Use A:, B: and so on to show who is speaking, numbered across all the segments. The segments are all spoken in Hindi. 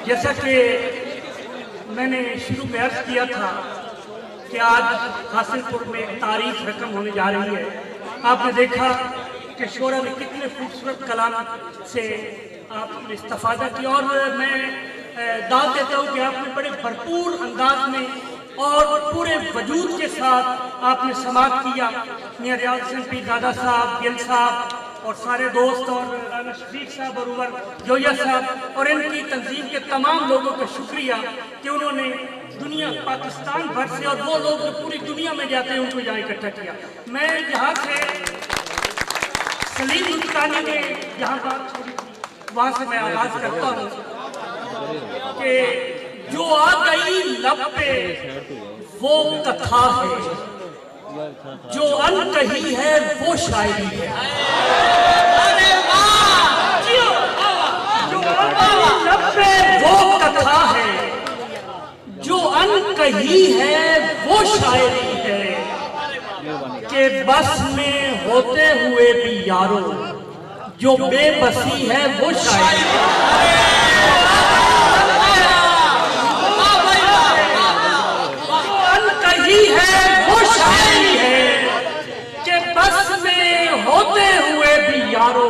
A: जैसा कि मैंने शुरू में अर्ज किया था कि आज हासिलपुर में एक तारीख रकम होने जा रही है। आपने देखा कि शोरा ने कितने खूबसूरत कलाम से आपने इस्तेफादा किया और मैं दाद देता हूँ कि आपने बड़े भरपूर अंदाज में और पूरे वजूद के साथ आपने समाअत किया। मियां रियाज हुसैन पीरजादा साहब, गिल साहब और सारे दोस्त और राना शफीक साहब और उमर जोया साहब और इनकी तंजीम के तमाम लोगों का शुक्रिया कि उन्होंने दुनिया पाकिस्तान भर से और वो लोग जो पूरी दुनिया में जाते हैं उनको यहाँ इकट्ठा किया। मैं यहाँ से सलीम मुल्तानी ने जहाँ बात छोड़ी थी वहाँ से मैं आगाज करता हूँ कि जो आ गई लब पे वो कथा है, जो अनकही है वो शायरी है। जो लब पे वो कथा है, जो अनकही है वो शायरी है कि बस में होते हुए भी यारो जो बेबसी है वो शायरी है। वो शायरी है कि बस में होते हुए भी यारो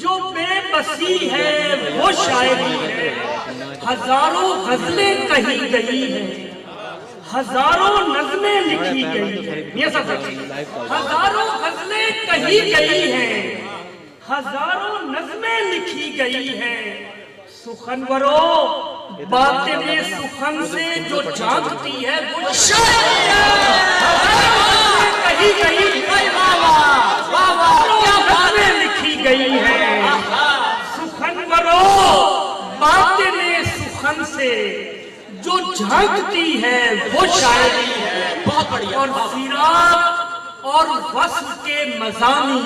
A: जो बेबसी है वो शायरी है। हजारों गजलें कही गई है, हजारों नज़में लिखी गई है। ये सब हजारों गजलें कही गई है, हजारों नज़में लिखी गई है। सुखनवरों बातें में सुखन से जो झांकती है वो शायरी कही गई है, लिखी गई है। सुखनवरों बातें में सुखन से जो झांकती है वो शायरी है। बहुत बढ़िया। और फिराक और वस्ल के मज़ामी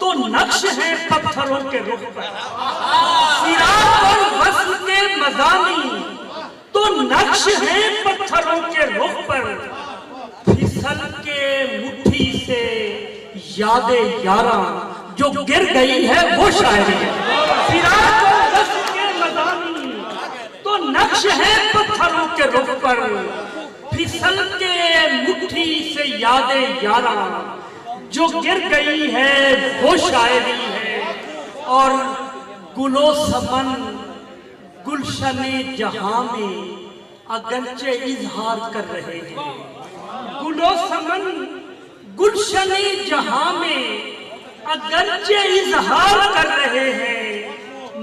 A: तो नक्श है पत्थरों के रुख पर। फिराक और वस्ल के मज़ामी तो नक्श है पत्थरों के रुख पर। फिसल के मुट्ठी से यादें यारा जो गिर गई है वो शायरी है। फिराक और वस्ल के मज़ामी तो नक्श है पत्थरों के रुख पर। फिसल के मुट्ठी से यादें यारा जो गिर गई है वो शायरी है। और गुलो समन गुलशने जहां में अगरचे इजहार कर रहे हैं। गुलो समन गुलशने जहां में अगरचे इजहार कर रहे हैं,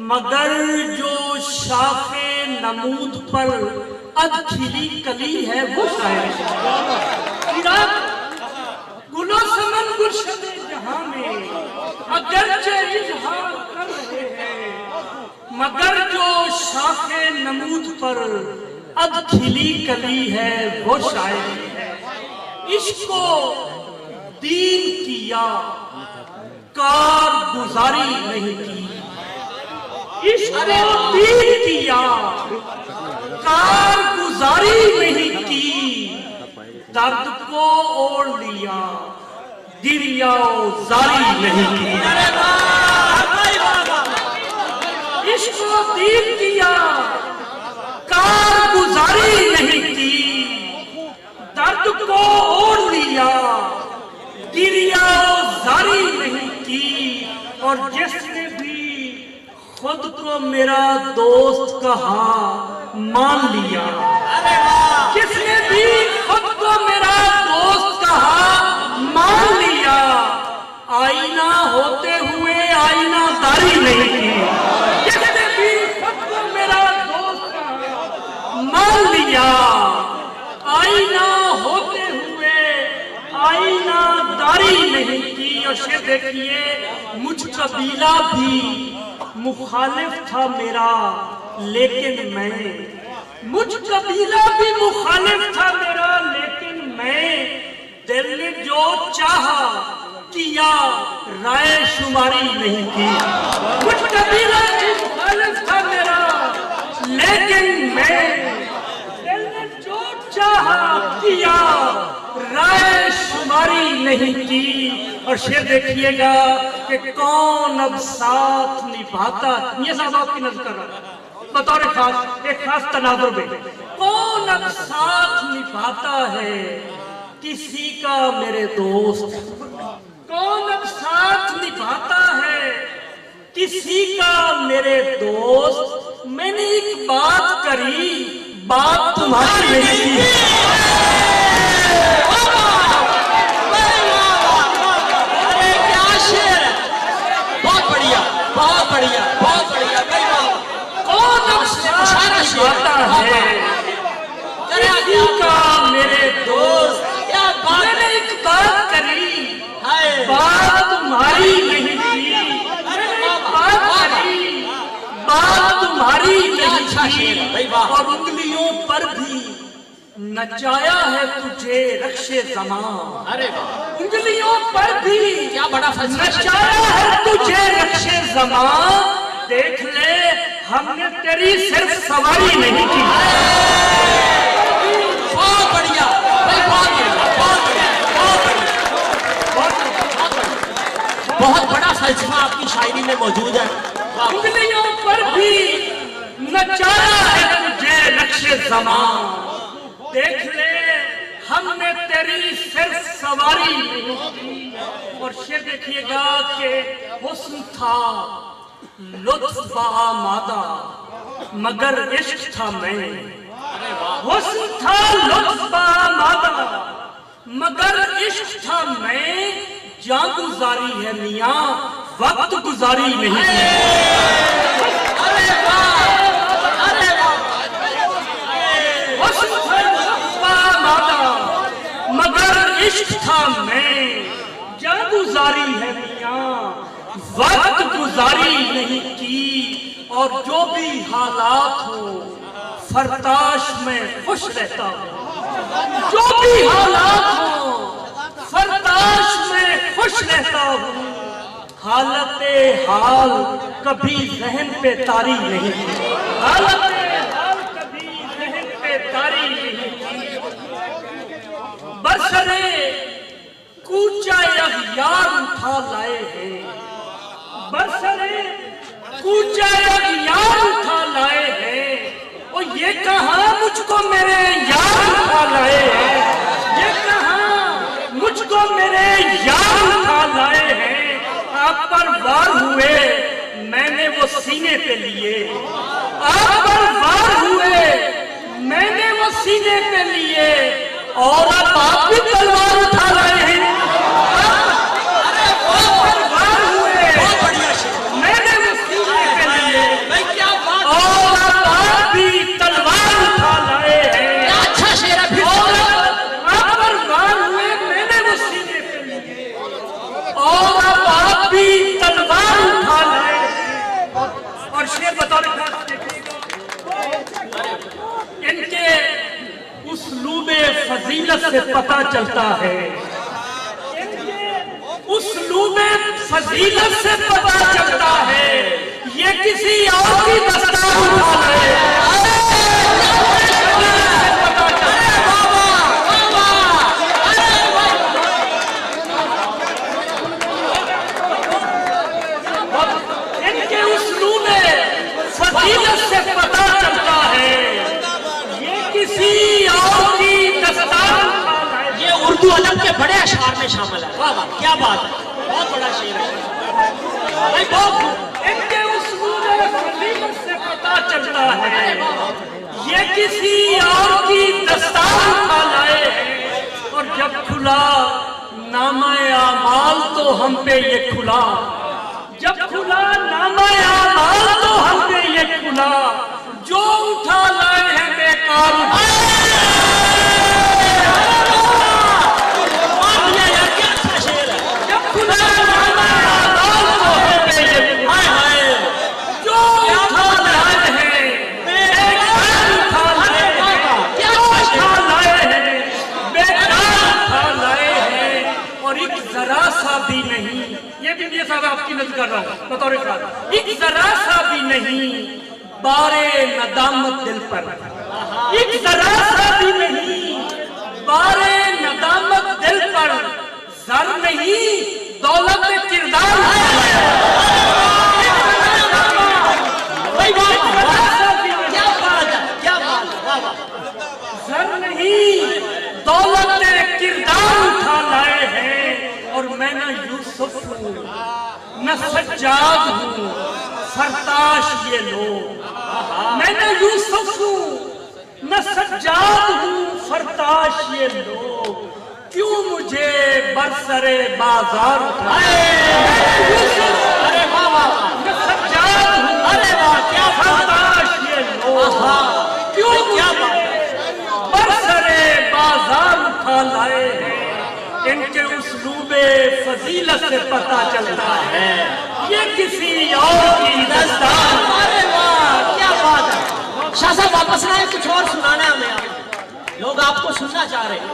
A: मगर जो शाखे नमूद पर अद खिली कली है वो शायरी है। गुलो समन गुलशने जहां में अगरचे इजहार कर रहे हैं, मगर जो शाखे नमूद पर अद खिली कली है वो शायरी है। इश्को दीन किया कारगुजारी नहीं की, इश्को दीन किया कारगुजारी नहीं की। दर्द को ओढ़ लिया गिरिया जारी नहीं की। इश्को दीन किया कारगुजारी नहीं की। दर्द को ओढ़ लिया गिरिया जारी नहीं की। और जिसने भी खुद को मेरा दोस्त कहा मान लिया, जिसने भी खुद को मेरा दोस्त कहा मान लिया, आईना होते हुए आईनादारी नहीं की। जिसने भी खुद को मेरा दोस्त कहा मान लिया, आईना होते हुए आईनादारी नहीं की। और शेर देखिए, मुझ कबीला भी मुखालिफ था मेरा लेकिन मैं, मुझ कबीला भी मुखालिफ था मेरा लेकिन मैं, दिल ने जो चाहा किया राय शुमारी नहीं की। मुझ कबीला भी मुखालिफ था मेरा लेकिन मैं, दिल ने जो चाहा किया राय शुमारी नहीं की। और शेर देखिएगा कि कौन अब साथ निभाता, ये साहब आपकी नजर कर रहा है बतौर खास, एक खास तनाजुर में, कौन अब साथ निभाता है किसी का मेरे दोस्त, कौन अब साथ निभाता है किसी का मेरे दोस्त। मैंने एक बात करी, बात तुम्हारी नहीं की।
B: अरे क्या शेर है, बहुत बढ़िया, बहुत बढ़िया, बहुत बढ़िया।
A: कौन अब साथ निभाता है किसी का मेरे दोस्त।
B: क्या बात,
A: मैंने एक बात करी, बात तुम्हारी नहीं की। बात तुम्हारी नहीं की और उंगलियों पर भी नचाया है तुझे रक्षे ज़मां।
B: अरे
A: उंगलियों पर भी
B: क्या बड़ा
A: नचाया है तुझे रक्षे ज़मां। देख ले हमने तेरी सिर्फ सवारी नहीं की।
B: बहुत बढ़िया भाई, बहुत बढ़िया, बहुत बढ़िया, बहुत बढ़िया। बहुत बड़ा फलसफा आपकी शायरी में मौजूद है।
A: उंगलियों पर भी नचाया है तुझे नक्शे ज़मां। देख ले हमने तेरी सिर्फ सवारी नहीं की। और शेर देखिएगा कि हुस्न था लुत्फ आमादा मगर इश्क था मैं। हुस्न था लुत्फ आमादा मगर इश्क था मैं। जान गुजारी है मियां वक्त गुजारी नहीं है।
B: अरे वाह, अरे
A: मगर इश्क था मैं। जान गुजारी है मियां वक्त गुजारी नहीं की। और जो भी हालात हो फरताश में खुश रहता हूँ। जो भी हालात हो फरताश में खुश रहता हूँ। हालते हाल कभी जहन पे तारी नहीं। हालते हाल कभी जहन पे तारी नहीं। बरसरे कूचा अगियार उठा लाए हैं। बरसरे कूचा अगियार उठा लाए हैं। और ये कहा मुझको मेरे यार उठा लाए हैं। ये कहा मुझको मेरे यार उठा लाए हैं। आप पर वार हुए मैंने वो सीने पे लिए। आप पर वार हुए मैंने वो सीने पे लिए। और अब आप भी तलवार उठा रहे हैं। आप पर वार हुए मैंने वो सीने पे लिए। और अब आप भी तलवार उठा लाए हैं।
B: अच्छा शेर है।
A: आप पर वार हुए मैंने वो सीने पे लिए। और अब आप भी तलवार उठा लाए हैं। और शेर बता रहे इनके उसलूबे फजीलत से पता चलता है। उसलूबे फजीलत से पता चलता है। ये किसी और की दस्तार उठा रहे हैं। इनके उसलूबे फजीलत से पता चलता है। ये किसी और की दस्तार उठा रहे हैं।
B: ये उर्दू अदब के बड़े अशआर में शामिल है। वाह वाह, क्या बात है, बहुत बड़ा शेर है भाई, बहुत।
A: इनके उसलूबे फजीलत से पता चलता है। ये किसी और की दस्तार उठा लाए हैं। और जब खुला नामा-ए आमाल तो हम पे ये खुला। जब खुला नामा-ए आमाल तो हम पे ये खुला। जो उठा लाए हैं बेकार उठा। जब खुला नामा-ए आमाल तो हम पे ये खुला। जो उठा लाए हैं बेकार उठा लाए हैं। जो उठा लाए हैं बेकार उठा लाए हैं। और एक जरा सा भी नहीं, ये भी ये साहब आपकी नजर कर रहा हूँ बतौर खास, एक जरा सा भी नहीं बारे नदामत दिल पर। एक जरा सा भी नहीं बारे नदामत दिल पर। जर नहीं दौलत किरदार
B: क्या बात है, क्या बात है, वाह वाह।
A: सर नहीं, दौलत किरदार उठा लाए हैं। और मैं न यूसुफ हूँ न सज्जाद हूँ, सरताश ये लोग। मैं न यूसुफ हूँ न सज्जाद हूँ, फरताश ये लोग। क्यों मुझे बरसरे बाजार उठाए?
B: अरे वाह वाह,
A: न सज्जाद हूँ,
B: अरे वाह, क्या
A: फरताश ये लोग। क्यों
B: क्या बात है।
A: बरसरे बाजार उठा लाए हैं। इनके उसलूबे फजीलत से पता चलता है ये किसी और की दस्तार।
B: अरे वाह, क्या बात है। शाह साहब वापस आए, कुछ और सुनाना है हमें। आप लोग आपको सुनना चाह रहे हैं।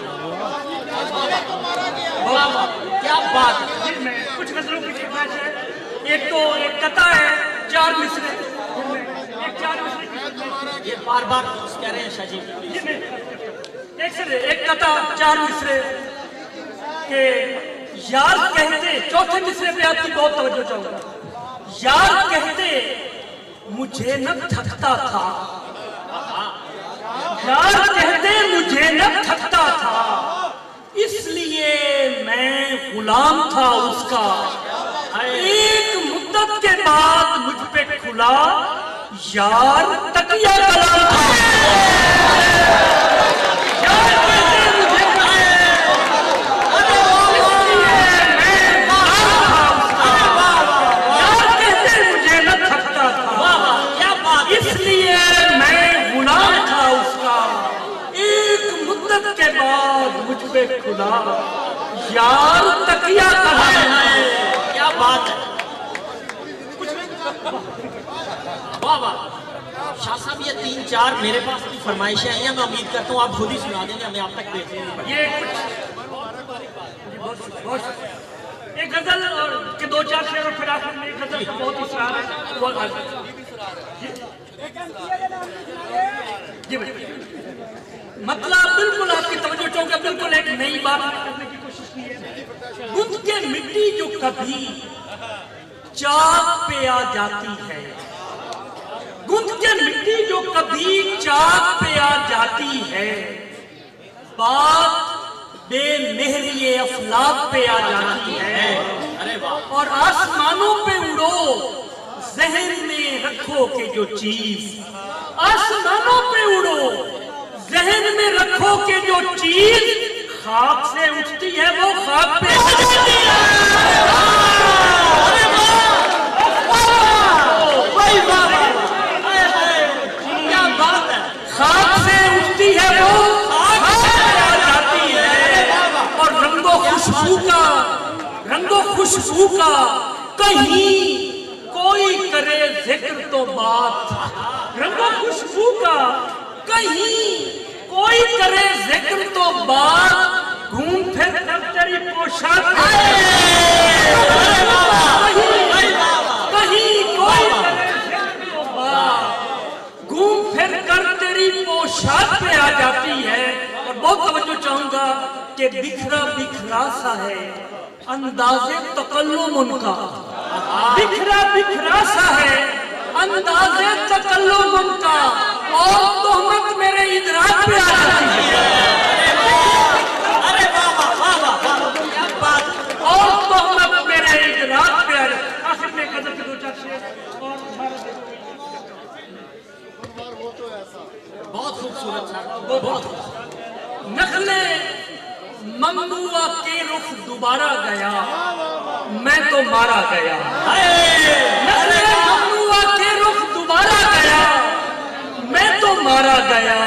B: वाह वाह, क्या बात है।
A: जी, मैं कुछ गजलों की फरमाइश है। एक कथा है, 4 मिसरे। एक 4 मिसरे की फरमाइश।
B: ये बार बार कह रहे हैं शाह जी।
A: जी मैं एक कथा 4 मिसरे के यार कहते, चौथे मिसरे पे आपकी बहुत तवज्जो चाहूंगा। यार कहते मुझे न थकता था, यार कहते मुझे न थकता था, इसलिए मैं गुलाम था उसका। एक मुद्दत के बाद मुझ पे खुला यार तकिया कलाम था। यार कहते मुझे न थकता था, इसलिए मैं गुलाम था उसका। एक मुद्दत के बाद मुझ पे खुला यार तकिया कलाम।
B: क्या बात है। वाह वाह। शाह साहब ये 3-4 मेरे पास भी फरमाइशें आई हैं, मैं उम्मीद करता हूँ आप खुद ही सुना देंगे, हमें आप तक भेजने नहीं पड़ेगा।
A: ये कुछ बहुत एक गजल और के 2-4 शेर और फिर आखिर में एक गजल का बहुत इसरार है वो जी भाई। मतलब बिल्कुल आपकी तवज्जो चाहूंगा, बिल्कुल एक नई बात करने की कोशिश की है। गुंद के मिट्टी जो कभी चाक पे आ जाती है, गुंद के मिट्टी जो कभी चाक पे आ जाती है, बात बेमेहरिए अफलाक पे आ जाती है।
B: अरे वाह।
A: और आसमानों पे उड़ो, जहन में रखो कि जो चीज, आसमानों पे उड़ो, जहन में रखो कि जो चीज खाक से उठती है वो खाक पे आ जाती है।
B: क्या बात है।
A: खाक से उठती है वो खाक पे आ जाती है। और रंगो खुशबू का कहीं कोई करे जिक्र तो बात, रंगो खुशबू का कहीं कोई करे जिक्र तो बात, घूम फिर कर तेरी पोशाक कहीं कोई करे जिक्र तो बात, घूम फिर कर तेरी पोशाक पे आ जाती है। और बहुत तवज्जो चाहूंगा कि बिखरा बिखरा सा है अंदाज़े तकल्लुम उनका, बिखरा बिखरा सा है अंदाज़े तकल्लुम उनका, और तोहमत मेरे इदराक पे आ जाती है।
B: अरे वाह वाह वाह वाह, क्या बात।
A: और तोहमत मेरे इदराक पे आ जाती है। आखिर में कदर के 2-4 शेर और
B: बहुत खूबसूरत था, बहुत
A: नखले ममनुआ के रुख दोबारा गया, मैं तो मारा गया। नखले ममनुआ के रुख दोबारा गया, मैं तो मारा गया।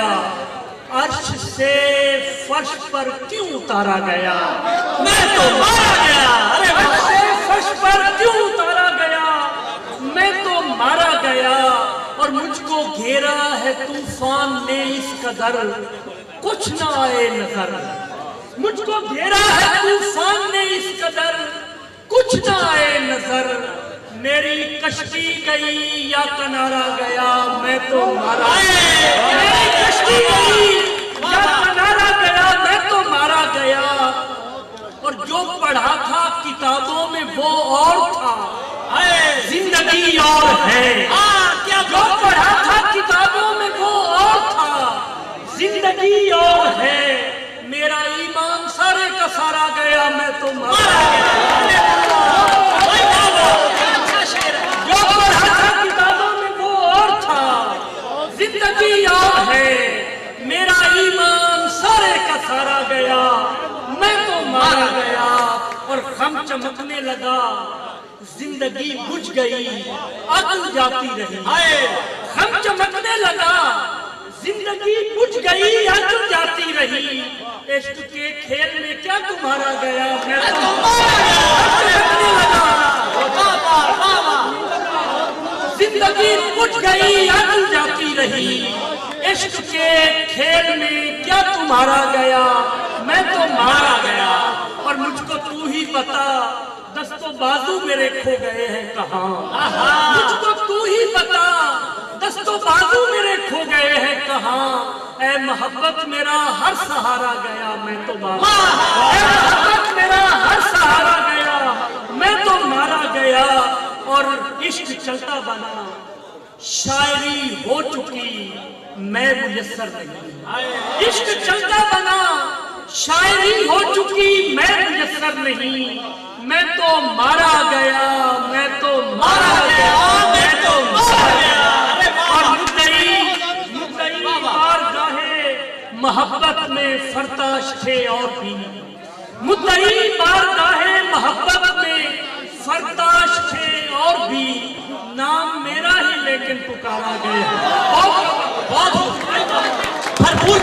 A: अर्श से फर्श पर क्यों उतारा गया, मैं तो मारा गया। अर्श से फर्श पर क्यों उतारा गया, मैं तो मारा गया। और मुझको घेरा है तूफान ने इस कदर, कुछ ना आए नजर। मुझको घेरा है तूफान ने इस कदर, कुछ ना आए नजर। मेरी कश्ती गई या किनारा गया, मैं तो मारा। मेरी कश्ती गई या किनारा गया, मैं तो मारा गया। और और जो पढ़ा था किताबों में वो और था, जिंदगी और है।
B: क्या
A: जो पढ़ा था किताबों में वो और था, जिंदगी और है। मेरा ईमान सारे का सारा गया, मैं तो मारा गया। जो पढ़ा था किताबों में वो और था, जिंदगी और है। मेरा ईमान सारे का सारा गया, मैं तो मारा गया। और खम चमकने लगा, जिंदगी बुझ गई, अकल जाती रही। खम चमकने लगा, जिंदगी बुझ गई, अकल जाती रही। इश्क के खेल में क्या तुम्हारा गया, मैं तो चमकने लगा। जिंदगी बुझ गई, अकल जाती रही। इश्क के खेल में क्या तुम्हारा गया, मैं तो मारा गया। और मुझको तू ही बता, दस्तों बाजू मेरे खो गए हैं कहाँ। मुझको तू ही बता, दस्तों बाजू मेरे खो गए हैं कहाँ। ऐ मोहब्बत मेरा हर सहारा गया, मैं तो मारा। ऐ मोहब्बत मेरा हर सहारा गया, मैं तो मारा गया। और इश्क चलता बना, शायरी हो चुकी, मैं मुयस्सर नहीं। इश्क चलता बना, शायरी हो चुकी, मैं मुयस्सर नहीं। मैं तो मारा गया, मैं तो मारा गया, मैं तो मारा गया। और मुद्दई बारगाहे मोहब्बत में फरताश थे और भी। मुद्दई बारगाहे मोहब्बत में फरताश थे और भी। नाम मेरा ही लेकिन पुकारा गया। बहुत भरपूर